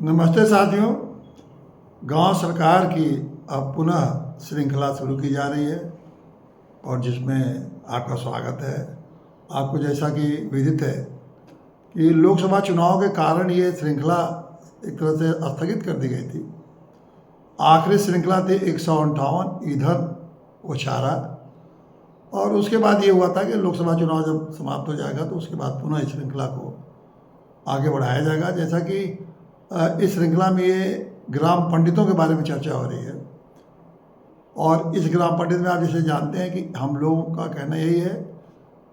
नमस्ते साथियों। गांव सरकार की अब पुनः श्रृंखला शुरू की जा रही है और जिसमें आपका स्वागत है। आपको जैसा कि विदित है कि लोकसभा चुनाव के कारण ये श्रृंखला एक तरह से स्थगित कर दी गई थी। आखिरी श्रृंखला थी 158 ईंधन व चारा, और उसके बाद ये हुआ था कि लोकसभा चुनाव जब समाप्त हो जाएगा तो उसके बाद पुनः इस श्रृंखला को आगे बढ़ाया जाएगा। जैसा कि इस श्रृंखला में ये ग्राम पंडितों के बारे में चर्चा हो रही है, और इस ग्राम पंडित में आप जैसे जानते हैं कि हम लोगों का कहना यही है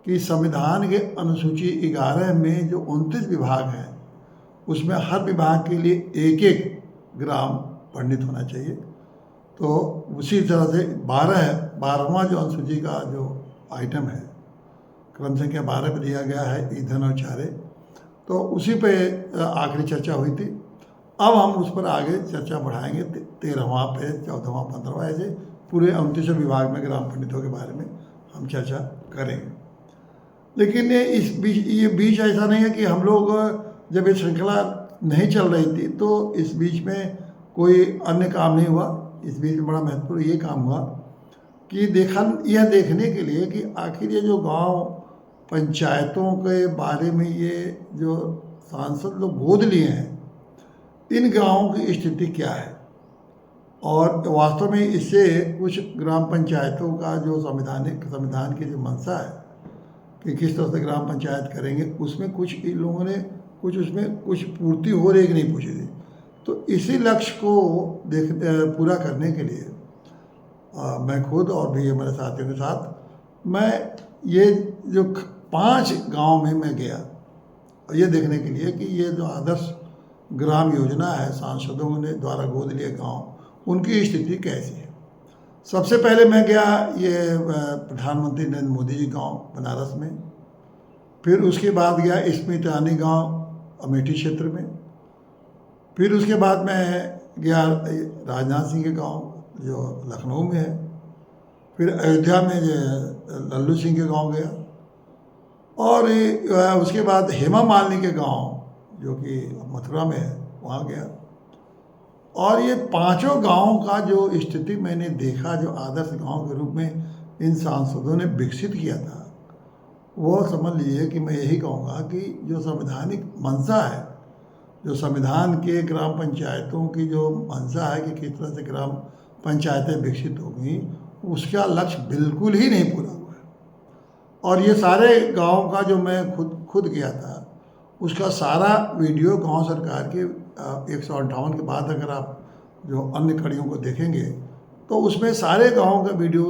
कि संविधान के अनुसूची 11 में जो 29 विभाग हैं उसमें हर विभाग के लिए एक एक ग्राम पंडित होना चाहिए। तो उसी तरह से 12वां जो अनुसूची का जो आइटम है, क्रम संख्या 12 पे दिया गया है ईंधन और चारे, तो उसी पे आखिरी चर्चा हुई थी। अब हम उस पर आगे चर्चा बढ़ाएंगे 13वां पे 14वां 15वां, ऐसे पूरे 29 विभाग में ग्राम पंडितों के बारे में हम चर्चा करेंगे। लेकिन ये बीच ऐसा नहीं है कि हम लोग जब ये श्रृंखला नहीं चल रही थी तो इस बीच में कोई अन्य काम नहीं हुआ। इस बीच में बड़ा महत्वपूर्ण ये काम हुआ कि यह देखने के लिए कि आखिर ये जो गांव पंचायतों के बारे में ये जो सांसद लोग गोद लिए हैं, इन गांवों की स्थिति क्या है, और वास्तव में इससे कुछ ग्राम पंचायतों का जो संविधान की जो मंशा है कि किस तरह से ग्राम पंचायत करेंगे, उसमें कुछ इन लोगों ने उसमें कुछ पूर्ति हो रही कि नहीं पूछी थी। तो इसी लक्ष्य को पूरा करने के लिए मैं खुद और भी हमारे साथियों के साथ मैं ये जो 5 गांव में मैं गया, ये देखने के लिए कि ये जो आदर्श ग्राम योजना है सांसदों ने द्वारा गोद लिए गांव, उनकी स्थिति कैसी है। सबसे पहले मैं गया ये प्रधानमंत्री नरेंद्र मोदी जी गांव बनारस में, फिर उसके बाद गया स्मृति ईरानी गांव अमेठी क्षेत्र में, फिर उसके बाद मैं गया राजनाथ सिंह के गांव जो लखनऊ में है, फिर अयोध्या में जो लल्लू सिंह के गांव गया, और उसके बाद हेमा मालिनी के गांव जो कि मथुरा में है वहाँ गया। और ये 5 गांवों का जो स्थिति मैंने देखा, जो आदर्श गांव के रूप में इन सांसदों ने विकसित किया था, वो समझ लीजिए कि मैं यही कहूँगा कि जो संवैधानिक मंशा है, जो संविधान के ग्राम पंचायतों की जो मंशा है कि किस तरह से ग्राम पंचायतें विकसित होंगी, उसका लक्ष्य बिल्कुल ही नहीं पूरा हुआ है। और ये सारे गाँव का जो मैं खुद गया था, उसका सारा वीडियो गांव सरकार के 158 के बाद अगर आप जो अन्य कड़ियों को देखेंगे तो उसमें सारे गाँव का वीडियो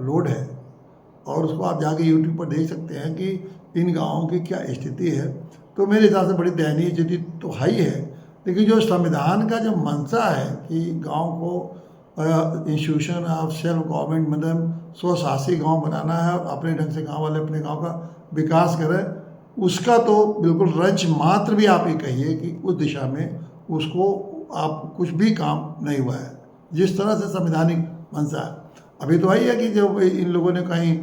लोड है, और उसको आप जाके YouTube पर देख सकते हैं कि इन गाँवों की क्या स्थिति है। तो मेरे हिसाब से बड़ी दयनीय स्थिति तो है ही है, लेकिन जो संविधान का जो मंशा है कि गाँव को इंस्टीट्यूशन ऑफ सेल्फ गवर्नमेंट मतलब स्वशासी गाँव बनाना है और अपने ढंग से गाँव वाले अपने गाँव का विकास करें, उसका तो बिल्कुल रंच मात्र भी आप ये कहिए कि उस दिशा में उसको आप कुछ भी काम नहीं हुआ है जिस तरह से संवैधानिक मंशा है। अभी तो वही है कि जो इन लोगों ने कहीं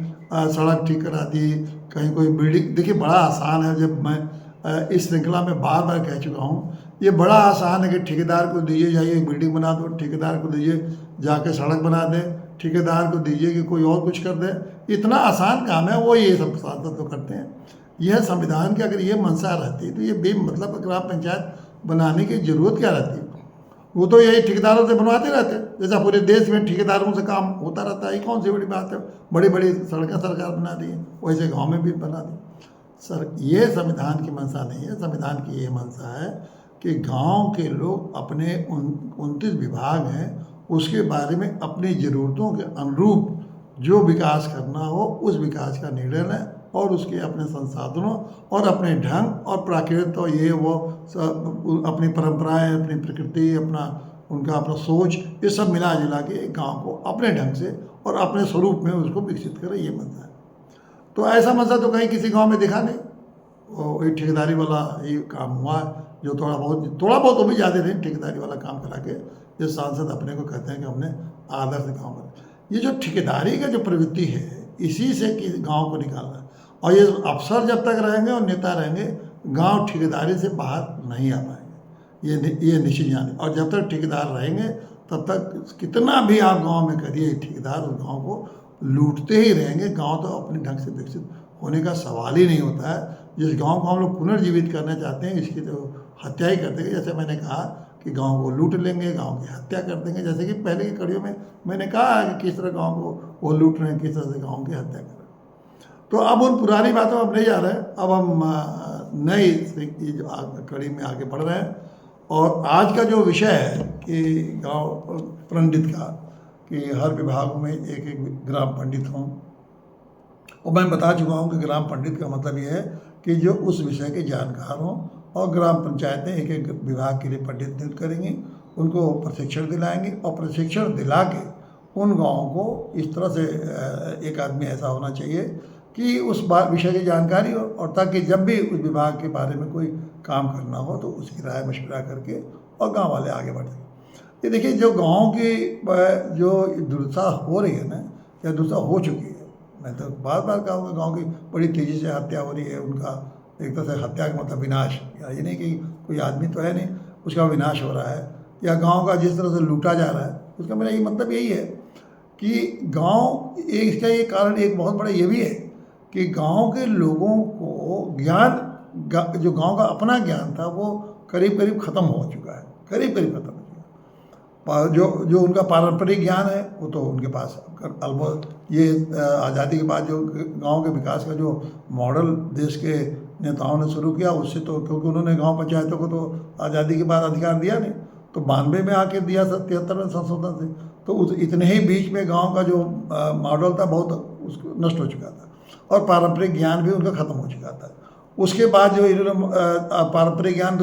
सड़क ठीक करा दी, कहीं कोई बिल्डिंग, देखिए बड़ा आसान है, जब मैं इस श्रृंखला में बार बार कह चुका हूँ, ये बड़ा आसान है कि ठेकेदार को दीजिए जाइए एक बिल्डिंग बना दो, ठेकेदार को दीजिए जाके सड़क बना दें, ठेकेदार को दीजिए कि कोई और कुछ कर दे, इतना आसान काम है, वो ये सब सांसद तो करते हैं। यह संविधान की अगर ये मंशा रहती तो ये बेमतलब ग्राम पंचायत बनाने की ज़रूरत क्या रहती। वो तो यही ठेकेदारों से बनवाते रहते, जैसा पूरे देश में ठेकेदारों से काम होता रहता है। ये कौन सी बड़ी बात है, बड़ी बड़ी सड़कें सरकार बना दी, वैसे गांव में भी बना दी। सर ये संविधान की मंशा नहीं है। संविधान की ये मंशा है कि गांव के लोग अपने 29 विभाग हैं उसके बारे में अपनी ज़रूरतों के अनुरूप जो विकास करना हो उस विकास का निर्णय लें, और उसके अपने संसाधनों और अपने ढंग और प्राकृतिक तो ये वो अपनी परंपराएं, अपनी प्रकृति, उनका अपना सोच, ये सब मिला जुला के एक गाँव को अपने ढंग से और अपने स्वरूप में उसको विकसित करें, ये मंशा है। तो ऐसा मंशा तो कहीं किसी गांव में दिखा नहीं। वो एक ठेकेदारी वाला ये काम हुआ जो थोड़ा बहुत तो भी ज़्यादा नहीं, ठेकेदारी वाला काम करा के जो सांसद अपने को कहते हैं कि हमने आदर्श गाँव बना। ये जो ठेकेदारी का जो प्रवृत्ति है, इसी से कि गाँव को निकालना है, और ये अफसर जब तक रहेंगे और नेता रहेंगे, गांव ठेकेदारी से बाहर नहीं आ पाएंगे। ये निश्चित जाने। और जब तक ठेकेदार रहेंगे तब तक कितना भी आप गांव में करिए, ठेकेदार उस गांव को लूटते ही रहेंगे। गांव तो अपने ढंग से विकसित होने का सवाल ही नहीं होता है। जिस गांव को हम लोग पुनर्जीवित करना चाहते हैं, इसकी तो हत्या ही कर देंगे। जैसे मैंने कहा कि गांव को लूट लेंगे, गांव की हत्या कर देंगे। जैसे कि पहले की कड़ियों में मैंने कहा कि किस तरह गांव को वो लूट रहे हैं, किस तरह से गांव की हत्या कर रहे हैं। तो अब उन पुरानी बातों में हम नहीं जा रहे हैं, अब हम नई कड़ी में आगे बढ़ रहे हैं। और आज का जो विषय है कि गांव पंडित का, कि हर विभाग में एक एक ग्राम पंडित हों। और मैं बता चुका हूँ कि ग्राम पंडित का मतलब ये है कि जो उस विषय के जानकार हों। और ग्राम पंचायतें एक एक विभाग के लिए पंडित नियुक्त करेंगी, उनको प्रशिक्षण दिलाएंगे। और प्रशिक्षण दिला के उन गाँवों को इस तरह से एक आदमी ऐसा होना चाहिए कि उस विषय की जानकारी हो, और ताकि जब भी उस विभाग के बारे में कोई काम करना हो तो उसकी राय मशवरा करके और गांव वाले आगे बढ़ सकें। ये देखिए, जो गांव की जो दुर्दशा हो रही है ना, या दुर्दशा हो चुकी है, मैं तो बार बार कहूँगा, गांव की बड़ी तेज़ी से हत्या हो रही है। उनका एक तरह से हत्या का मतलब विनाश, या ये नहीं कि कोई आदमी तो है नहीं, उसका विनाश हो रहा है। या गाँव का जिस तरह से लूटा जा रहा है, उसका मेरा ये मतलब यही है कि गाँव, इसका ये कारण एक बहुत बड़ा ये भी है कि गांव के लोगों को ज्ञान, जो गांव का अपना ज्ञान था, वो करीब करीब ख़त्म हो चुका है, करीब करीब ख़त्म हो चुका है। जो उनका पारंपरिक ज्ञान है वो तो उनके पास ऑलमोस्ट, ये आज़ादी के बाद जो गांव के विकास का जो मॉडल देश के नेताओं ने शुरू किया, उससे तो, क्योंकि उन्होंने गाँव पंचायतों को तो आज़ादी के बाद अधिकार दिया नहीं, तो 92 में आके दिया, 73 में संशोधन से। तो उस इतने ही बीच में गाँव का जो मॉडल था बहुत उसको नष्ट हो चुका था, और पारंपरिक ज्ञान भी उनका ख़त्म हो चुका था। उसके बाद जो इन्होंने पारंपरिक ज्ञान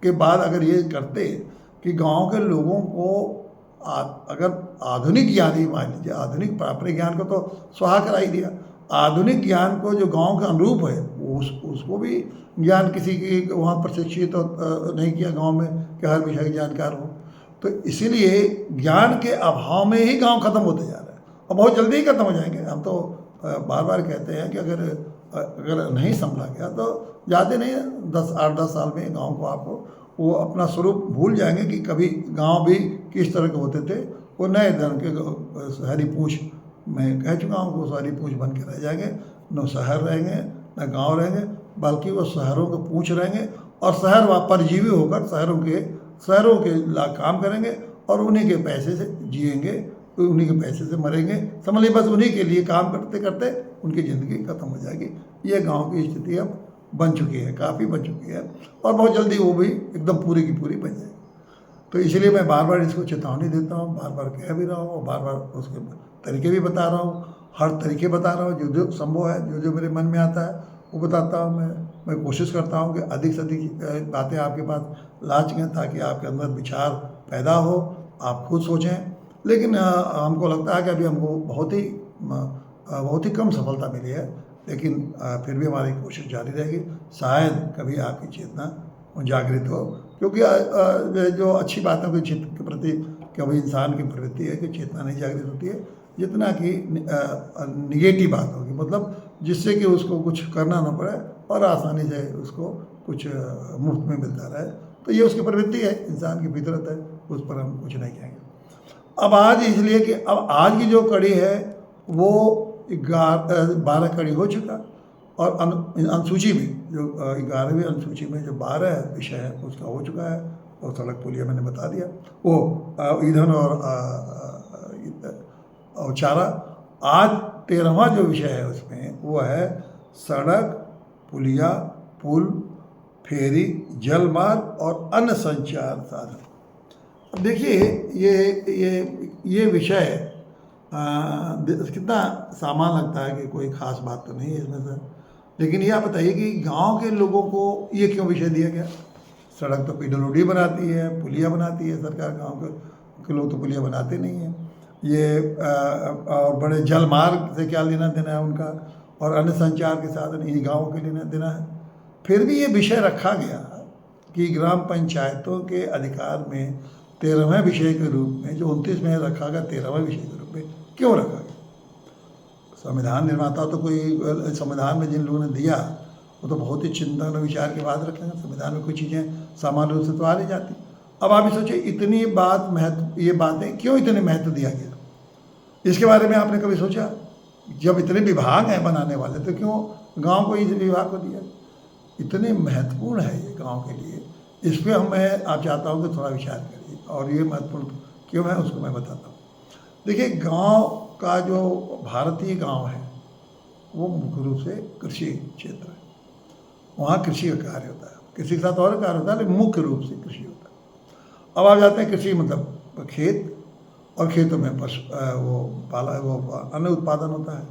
के बाद अगर ये करते कि गांव के लोगों को अगर आधुनिक ज्ञान ही, मान लीजिए आधुनिक पारंपरिक ज्ञान को तो स्वाहा करा ही दिया, आधुनिक ज्ञान को जो गांव के अनुरूप है उसको भी ज्ञान किसी की वहाँ प्रशिक्षित तो नहीं किया गांव में कि हर विषय के जानकार हो। तो इसीलिए ज्ञान के अभाव में ही गाँव ख़त्म होते जा रहे हैं, और बहुत जल्दी ही ख़त्म हो जाएंगे। हम तो बार बार कहते हैं कि अगर नहीं संभला गया तो ज़्यादा नहीं, 8-10 साल में गांव को आपको वो अपना स्वरूप भूल जाएंगे कि कभी गांव भी किस तरह के होते थे। वो नए ढंग के शहरी पूँछ, मैं कह चुका हूँ, वो शहरी पूँछ बन के रह जाएंगे। न शहर रहेंगे न गांव रहेंगे, बल्कि वो शहरों के पूँछ रहेंगे, और शहर व परजीवी होकर शहरों के काम करेंगे, और उन्हीं के पैसे से जिएंगे, उन्हीं के पैसे से मरेंगे। समझ लीजिए बस उन्हीं के लिए काम करते करते उनकी ज़िंदगी खत्म हो जाएगी। ये गांव की स्थिति अब बन चुकी है, काफ़ी बन चुकी है, और बहुत जल्दी वो भी एकदम पूरी की पूरी बन जाएगी। तो इसलिए मैं बार बार इसको चेतावनी देता हूँ, बार बार कह भी रहा हूँ, और बार बार उसके तरीके भी बता रहा हूँ, हर तरीके बता रहा हूँ, जो संभव है, जो मेरे मन में आता है वो बताता हूँ। मैं कोशिश करता हूँ कि अधिक से अधिक बातें आपके पास ला सकें, ताकि आपके अंदर विचार पैदा हो, आप खुद सोचें। लेकिन हमको लगता है कि अभी हमको बहुत ही कम सफलता मिली है, लेकिन फिर भी हमारी कोशिश जारी रहेगी। शायद कभी आपकी चेतना जागृत हो, क्योंकि जो अच्छी बातों के प्रति कभी इंसान की प्रवृत्ति है कि चेतना नहीं जागृत होती है, जितना कि निगेटिव बात होगी, मतलब जिससे कि उसको कुछ करना ना पड़े और आसानी से उसको कुछ मुफ्त में मिलता रहे। तो ये उसकी प्रवृत्ति है, इंसान की फितरत है, उस पर हम कुछ नहीं कहेंगे। अब आज इसलिए कि अब आज की जो कड़ी है वो 12 कड़ी हो चुका, और अनुसूची में जो 11वीं अनुसूची में जो 12 विषय है उसका हो चुका है। और सड़क पुलिया मैंने बता दिया, वो ईंधन और चारा। आज 13वां जो विषय है उसमें वो है सड़क, पुलिया, पुल, फेरी, जल मार्ग और अन्य संचार साधन। अब देखिए ये विषय कितना सामान लगता है कि कोई ख़ास बात तो नहीं है इसमें से, लेकिन ये आप बताइए कि गांव के लोगों को ये क्यों विषय दिया गया। सड़क तो पीडब्ल्यूडी बनाती है, पुलिया बनाती है सरकार, गांव के लोग तो पुलिया बनाते नहीं हैं। ये और बड़े जल मार्ग से क्या लेना देना है उनका, और अन्य संचार के साधन ये गाँव के लेना देना है। फिर भी ये विषय रखा गया कि ग्राम पंचायतों के अधिकार में 13वें विषय के रूप में, जो 29 में रखा गया 13वें विषय के रूप में क्यों रखा गया। संविधान निर्माता तो कोई संविधान में जिन लोगों ने दिया वो तो बहुत ही चिंतन और विचार के बाद रखेंगे। संविधान में कुछ चीज़ें सामान्य रूप से तो आ नहीं जाती। अब आप ही सोचिए इतनी बात महत्व, ये बातें क्यों इतने महत्व दिया गया, इसके बारे में आपने कभी सोचा? जब इतने विभाग हैं बनाने वाले तो क्यों गांव को इस विभाग को दिया? इतने महत्वपूर्ण है ये गांव के लिए, इस पर मैं आप चाहता हूँ कि थोड़ा विचार करिए। और ये महत्वपूर्ण क्यों है उसको मैं बताता हूँ। देखिए, गांव का जो भारतीय गांव है वो मुख्य रूप से कृषि क्षेत्र है। वहाँ कृषि का कार्य होता है, कृषि के साथ और कार्य होता है, लेकिन मुख्य रूप से कृषि होता है। अब आप जाते हैं कृषि मतलब खेत, और खेतों में वो अन्न उत्पादन होता है,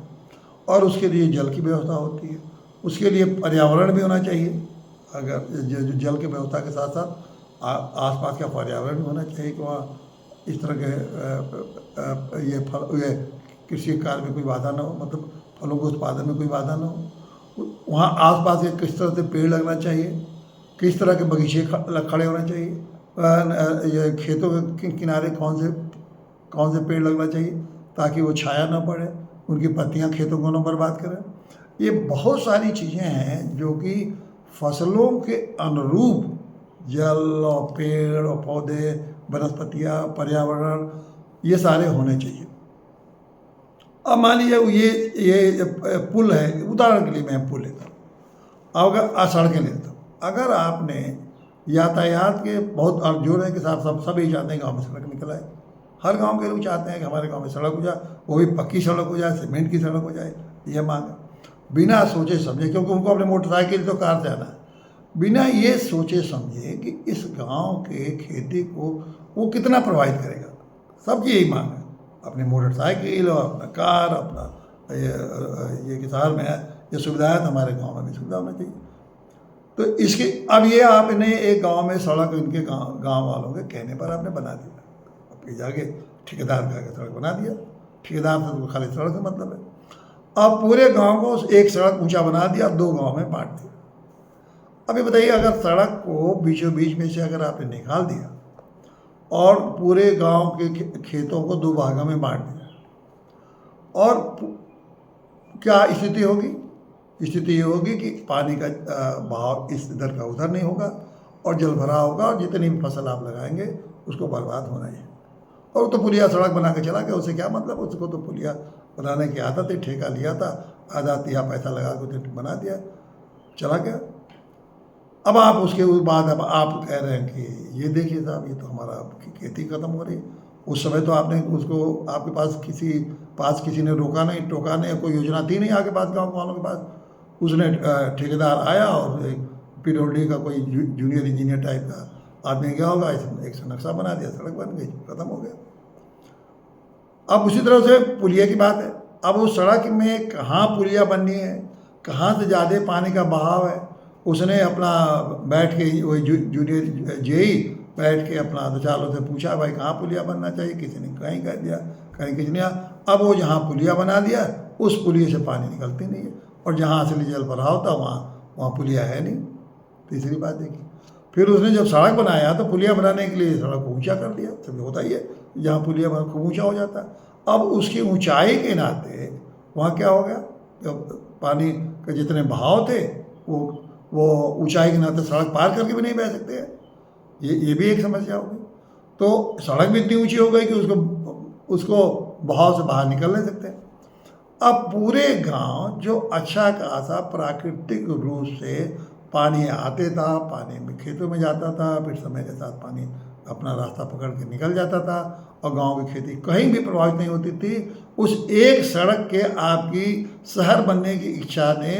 और उसके लिए जल की व्यवस्था होती है, उसके लिए पर्यावरण भी होना चाहिए। अगर जो जल की व्यवस्था के साथ साथ आसपास का पर्यावरण भी होना चाहिए कि वहाँ इस तरह के ये कृषि कार्य में कोई बाधा ना हो, मतलब फलों के उत्पादन में कोई बाधा ना हो। वहाँ आसपास के किस तरह से पेड़ लगना चाहिए, किस तरह के बगीचे खड़े होना चाहिए, ये खेतों के किनारे कौन से पेड़ लगना चाहिए ताकि वो छाया ना पड़े, उनकी पत्तियाँ खेतों को ना बर्बाद करें। ये बहुत सारी चीज़ें हैं जो कि फसलों के अनुरूप जल और पेड़ और पौधे, वनस्पतियाँ, पर्यावरण, ये सारे होने चाहिए। अब मान लीजिए ये पुल है, उदाहरण के लिए मैं पुल लेता हूँ, अगर सड़कें लेता हूँ। अगर आपने यातायात के बहुत जोर है कि साहब सभी चाहते हैं गाँव में सड़क निकल आए, हर गांव के लोग चाहते हैं कि हमारे गांव में सड़क हो जाए, वो भी पक्की सड़क हो जाए, सीमेंट की सड़क हो जाए, ये मांग है। बिना सोचे समझे, क्योंकि उनको अपने मोटरसाइकिल तो कार से आना है, बिना ये सोचे समझे कि इस गांव के खेती को वो कितना प्रभावित करेगा, सबकी यही मांग है। अपनी मोटरसाइकिल और अपना कार, अपना ये कि शहर में है ये सुविधा है, तो हमारे गाँव में भी सुविधा होना चाहिए। तो इसके अब ये आपने एक गाँव में सड़क इनके गाँव वालों के कहने पर आपने बना दिया, फिर जाके ठेकेदार का सड़क बना दिया, ठेकेदार से तो खाली सड़क से मतलब है। अब पूरे गांव को एक सड़क ऊंचा बना दिया, 2 गांव में बांट दिया। अब ये बताइए, अगर सड़क को बीचों बीच में से अगर आपने निकाल दिया और पूरे गांव के खेतों को 2 भागों में बांट दिया, और क्या स्थिति होगी? स्थिति ये होगी कि पानी का बहाव इस इधर का उधर नहीं होगा, और जल भरा होगा, और जितनी भी फसल आप लगाएंगे उसको बर्बाद होना ही है। और तो पुलिया सड़क बना के चला गया, उससे क्या मतलब? उसको तो पुलिया बनाने की आदत है, ठेका लिया था, आधा तिहा पैसा लगा के बना दिया, चला गया। अब आप उसके बाद अब आप कह रहे हैं कि ये देखिए साहब, ये तो हमारा खेती खत्म हो रही। उस समय तो आपने उसको, आपके पास किसी ने रोका नहीं, टोका नहीं, कोई योजना थी नहीं आपके पास, गाँव वालों के पास। उसने ठेकेदार आया और एक PWD का कोई जूनियर इंजीनियर टाइप का आदमी गया होगा, एक नक्शा बना दिया, सड़क बन गई, खत्म हो गया। अब उसी तरह से पुलिया की बात है। अब उस सड़क में कहाँ पुलिया बननी है, कहाँ से ज़्यादा पानी का बहाव है, उसने अपना बैठ के वही जूनियर जेई बैठ के अपना 2 सालों से पूछा, भाई कहाँ पुलिया बनना चाहिए, किसी ने कहीं कह दिया, कहीं किसी ने। अब वो जहाँ पुलिया बना दिया, उस पुलिया से पानी निकलती नहीं है, और जहाँ असली जल भराव था वहाँ पुलिया है नहीं। तीसरी बात देखिए, फिर उसने जब सड़क बनाया तो पुलिया बनाने के लिए सड़क को ऊंचा कर दिया, सब होता ही है, जहाँ पुलिया बना खूब ऊंचा हो जाता है। अब उसकी ऊंचाई के नाते वहाँ क्या हो गया, पानी के जितने बहाव थे वो ऊंचाई के नाते सड़क पार करके भी नहीं बह सकते हैं, ये भी एक समस्या होगी। तो सड़क भी इतनी ऊंची हो गई कि उसको बहाव से बाहर निकल नहीं सकते। अब पूरे गांव जो अच्छा खासा प्राकृतिक रूप से पानी आते था, पानी में खेतों में जाता था, फिर समय के साथ पानी अपना रास्ता पकड़ के निकल जाता था, और गांव की खेती कहीं भी प्रभावित नहीं होती थी। उस एक सड़क के आपकी शहर बनने की इच्छा ने,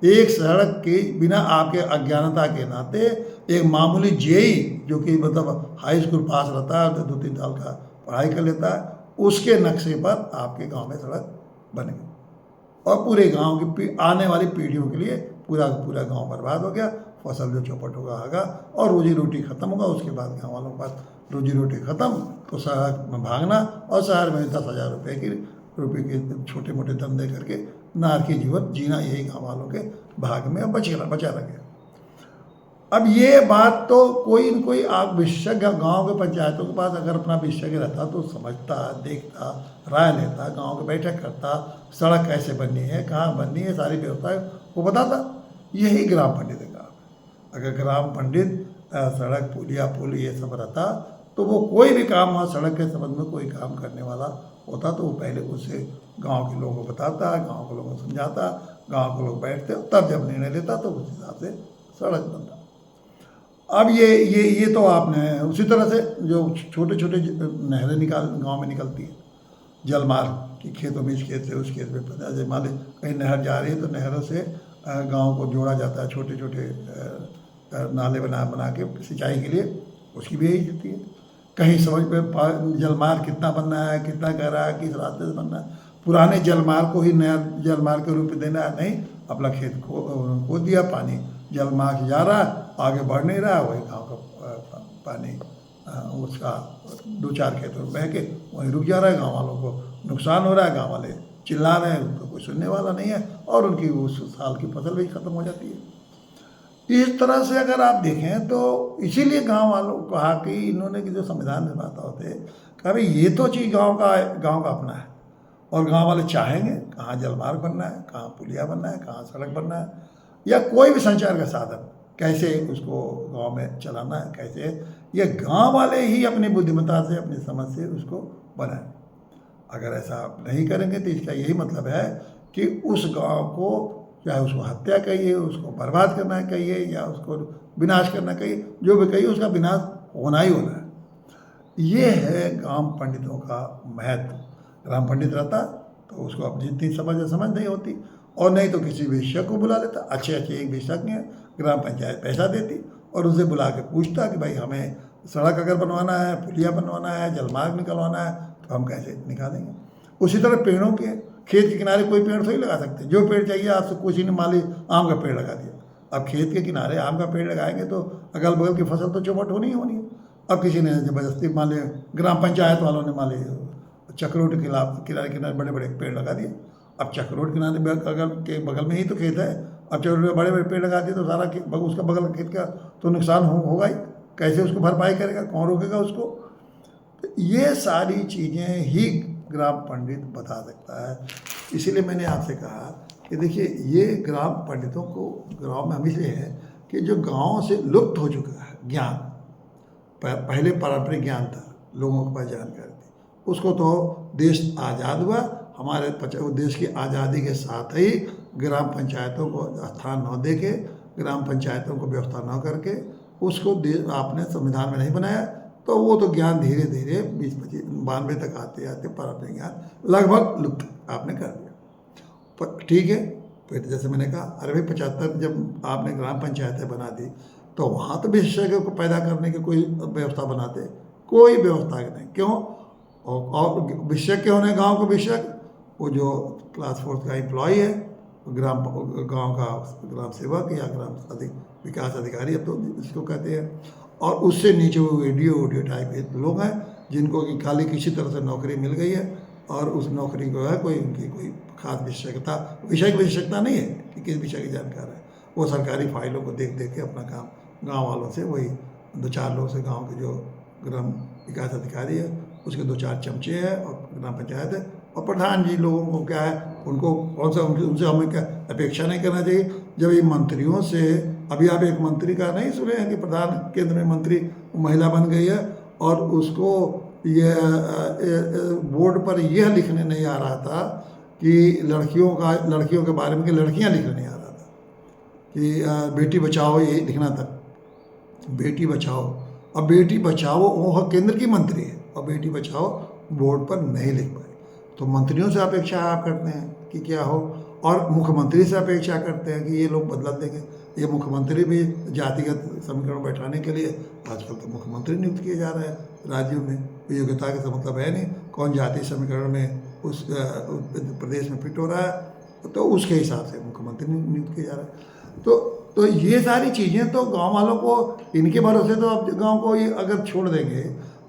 एक सड़क के बिना आपके अज्ञानता के नाते एक मामूली जेई जो कि मतलब हाई स्कूल पास रहता है, 2-3 साल का पढ़ाई कर लेता है, उसके नक्शे पर आपके गांव में सड़क बन गई, और पूरे गांव की आने वाली पीढ़ियों के लिए पूरा गांव बर्बाद हो गया। फसल जो चौपट होगा आगा, और रोजी रोटी ख़त्म होगा। उसके बाद गाँव वालों के पास रोजी रोटी ख़त्म, तो शहर में भागना, और शहर में 10,000 रुपये के छोटे मोटे धंधे करके नारकी जीवन जीना, यही गाँव वालों के भाग में बचा रह गया। अब ये बात तो कोई न कोई आप विशेषज्ञ गांव के पंचायतों के पास अगर अपना विशेषज्ञ रहता तो समझता, देखता, राय लेता, गांव की बैठक करता, सड़क कैसे बननी है, कहाँ बननी है, सारी व्यवस्थाएं वो बताता। यही ग्राम पंडित का काम है। अगर ग्राम पंडित सड़क पुल ये सब रहता तो वो कोई भी काम वहाँ सड़क के संबंध में कोई काम करने वाला होता तो वो पहले उसे गांव के लोगों को बताता, गांव के लोगों को समझाता, गांव के लोग बैठते, तब जब निर्णय लेता तो उस हिसाब से सड़क बनता। अब ये तो आपने उसी तरह से जो छोटे छोटे नहरें गांव में निकलती है, जलमार्ग कि खेतों में, इस खेत से उस खेत में पता जैसे मान ली कहीं नहर जा रही है तो नहरों से गांव को जोड़ा जाता है, छोटे छोटे नाले बना के सिंचाई के लिए, उसकी भी यही स्थिति है। कहीं समझ में जलमार्ग कितना बनना है, कितना गहरा है, किस रास्ते से बनना है, पुराने जलमार्ग को ही नया जलमार्ग के रूप में देना है, नहीं, अपना खेत खो दिया, पानी जलमार्ग जा रहा है, आगे बढ़ नहीं रहा, वही गाँव का पानी उसका 2-4 खेतों में बह के वहीं रुक जा रहा है, गाँव वालों को नुकसान हो रहा है, गाँव वाले चिल्ला रहे हैं, उनको कोई सुनने वाला नहीं है और उनकी उस साल की फसल भी ख़त्म हो जाती है। इस तरह से अगर आप देखें तो इसीलिए गांव वालों को कहा कि इन्होंने कि जो संविधान निर्माता होते कहा भाई ये तो चीज़ गांव का अपना है और गांव वाले चाहेंगे कहाँ जलमार्ग बनना है, कहाँ पुलिया बनना है, कहाँ सड़क बनना है, या कोई भी संचार का साधन कैसे उसको गांव में चलाना है, कैसे ये गांव वाले ही अपनी बुद्धिमत्ता से, अपनी समझ से उसको बनाएं। अगर ऐसा नहीं करेंगे तो इसका यही मतलब है कि उस गांव को, चाहे उसको हत्या कहिए, उसको बर्बाद करना कहिए या उसको विनाश करना कहिए, जो भी कहिए उसका विनाश होना ही होना है। ये है ग्राम पंडितों का महत्व। ग्राम पंडित रहता तो उसको अब जितनी समझ नहीं होती, और नहीं तो किसी विशेषज्ञ को बुला लेता, अच्छे एक विशेषज्ञ ग्राम पंचायत पैसा देती और उसे बुला के पूछता कि भाई हमें सड़क अगर बनवाना है, पुलिया बनवाना है, जलमार्ग निकलवाना है तो हम कैसे निकालेंगे। उसी तरह पेड़ों के, खेत के किनारे कोई पेड़ थोड़ी लगा सकते, जो पेड़ चाहिए आपसे किसी ने मान ली आम का पेड़ लगा दिया, अब खेत के किनारे आम का पेड़ लगाएंगे तो अगल बगल की फसल तो चौपट होनी ही होनी है। अब किसी ने ज़बरदस्ती मान ली, ग्राम पंचायत वालों ने मान ली चक्रोट के किनारे बड़े बड़े पेड़ लगा दिए, अब चक्रोट किनारे बगल में ही तो खेत है, अब चक्रोट बड़े बड़े पेड़ लगा दिए तो सारा उसका बगल खेत का तो नुकसान होगा ही, कैसे उसको भरपाई करेगा, कौन रोकेगा उसको। तो ये सारी चीज़ें ही ग्राम पंडित बता सकता है। इसीलिए मैंने आपसे कहा कि देखिए ये ग्राम पंडितों को गांव में हम इसलिए है कि जो गांव से लुप्त हो चुका है ज्ञान, पहले पारंपरिक ज्ञान था, लोगों के पास जानकारी थी, उसको तो देश आज़ाद हुआ, हमारे देश की आज़ादी के साथ ही ग्राम पंचायतों को स्थान न दे के, ग्राम पंचायतों को व्यवस्था न करके उसको आपने संविधान में नहीं बनाया, तो वो तो ज्ञान धीरे धीरे 92 तक आते आते पारंपरिक ज्ञान लगभग लुप्त आपने कर दिया। ठीक है, फिर जैसे मैंने कहा अरे भाई 75 जब आपने ग्राम पंचायतें बना दी तो वहाँ तो विशेषज्ञों को पैदा करने की कोई व्यवस्था बनाते, कोई व्यवस्था नहीं, क्यों? और विशेषज्ञ होने गाँव को विशेषज्ञ, वो जो क्लास 4 का एम्प्लॉय है, गाँव का ग्राम सेवक या ग्राम विकास अधिकारी अब तो इसको कहते हैं, और उससे नीचे वो वीडियो टाइप के लोग हैं जिनको कि खाली किसी तरह से नौकरी मिल गई है और उस नौकरी को है कोई उनकी कोई खास विशेषज्ञता नहीं है कि किस विषय की जानकार है, वो सरकारी फाइलों को देख के अपना काम गांव वालों से, वही 2-4 लोग से, गांव के जो ग्राम विकास अधिकारी है उसके 2-4 चमचे हैं और ग्राम पंचायत है और प्रधान जी लोगों को क्या है, उनको कौन सा उनसे हमें क्या अपेक्षा नहीं करना चाहिए। जब ये मंत्रियों से, अभी आप एक मंत्री का नहीं सुने हैं कि प्रधान केंद्र में मंत्री महिला बन गई है और उसको ये बोर्ड पर यह लिखने नहीं आ रहा था कि लड़कियों के बारे में कि लड़कियां लिखने नहीं आ रहा था कि बेटी बचाओ, ये लिखना था बेटी बचाओ, अब बेटी बचाओ वो केंद्र की मंत्री है और बेटी बचाओ बोर्ड पर नहीं लिख पाए, तो मंत्रियों से अपेक्षा आप करते हैं कि क्या हो, और मुख्यमंत्री से अपेक्षा करते हैं कि ये लोग बदला देंगे। ये मुख्यमंत्री भी जातिगत समीकरण बैठाने के लिए आजकल तो मुख्यमंत्री नियुक्त किए जा रहे हैं राज्यों में, योग्यता का मतलब है नहीं, कौन जाति समीकरण में उस प्रदेश में फिट हो रहा है तो उसके हिसाब से मुख्यमंत्री नियुक्त किया जा रहा है। तो ये सारी चीज़ें तो गांव वालों को, इनके भरोसे तो अब गांव को ये अगर छोड़ देंगे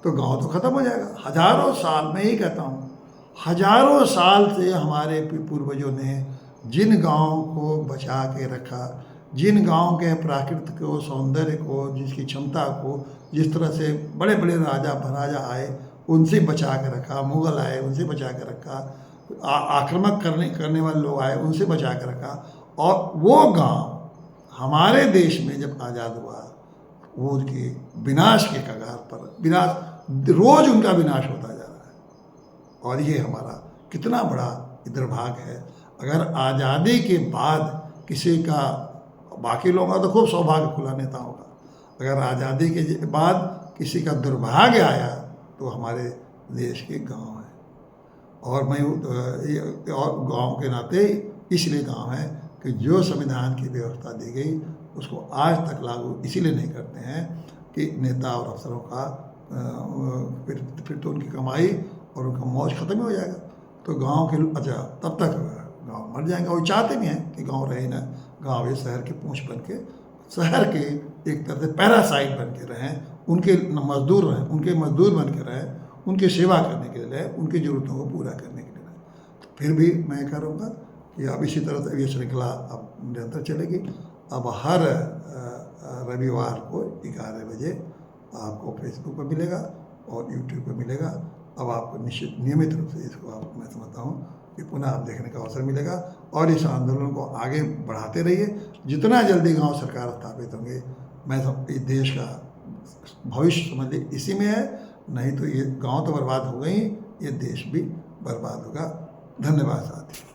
तो गांव तो ख़त्म हो जाएगा। हज़ारों साल, मैं ही कहता हूँ, हज़ारों साल से हमारे पूर्वजों ने जिन गाँव को बचा के रखा, जिन गांव के प्राकृतिक को, सौंदर्य को, जिसकी क्षमता को, जिस तरह से बड़े बड़े राजा महाराजा आए उनसे बचा के रखा, मुग़ल आए उनसे बचा के रखा, आक्रमक करने वाले लोग आए उनसे बचा के रखा, और वो गांव हमारे देश में जब आज़ाद हुआ वो उनके विनाश के कगार पर, विनाश रोज उनका विनाश होता जा रहा है। और ये हमारा कितना बड़ा दुर्भाग्य है। अगर आज़ादी के बाद किसी का, बाकी लोगों का तो खूब सौभाग्य खुला नेताओं का, अगर आज़ादी के बाद किसी का दुर्भाग्य आया तो हमारे देश के गांव हैं। और मैं और गांव के नाते इसलिए गांव है कि जो संविधान की व्यवस्था दी गई उसको आज तक लागू इसीलिए नहीं करते हैं कि नेता और अफसरों का फिर तो उनकी कमाई और उनका मौज खत्म हो जाएगा। तो गांव के, अच्छा तब तक गांव मर जाएंगे। और चाहते भी हैं कि गांव रहे ना, गांव ये शहर की पूंछ बन के, शहर के एक तरह से पैरासाइट बन के रहें, उनके मजदूर रहें, उनके मजदूर बन के रहें, उनकी सेवा करने के लिए रहें, उनकी ज़रूरतों को पूरा करने के लिए रहें। तो फिर भी मैं करूँगा कि अब इसी तरह से ये श्रृंखला अब निरंतर चलेगी। अब हर रविवार को 11 बजे आपको फेसबुक पर मिलेगा और यूट्यूब पर मिलेगा। अब आपको नियमित रूप से इसको आप, मैं समझता हूँ कि पुनः आप देखने का अवसर मिलेगा। और इस आंदोलन को आगे बढ़ाते रहिए। जितना जल्दी गांव सरकार स्थापित होंगे, मैं इस देश का भविष्य समझ लीजिए इसी में है। नहीं तो ये गांव तो बर्बाद हो गई, ये देश भी बर्बाद होगा। धन्यवाद साथी।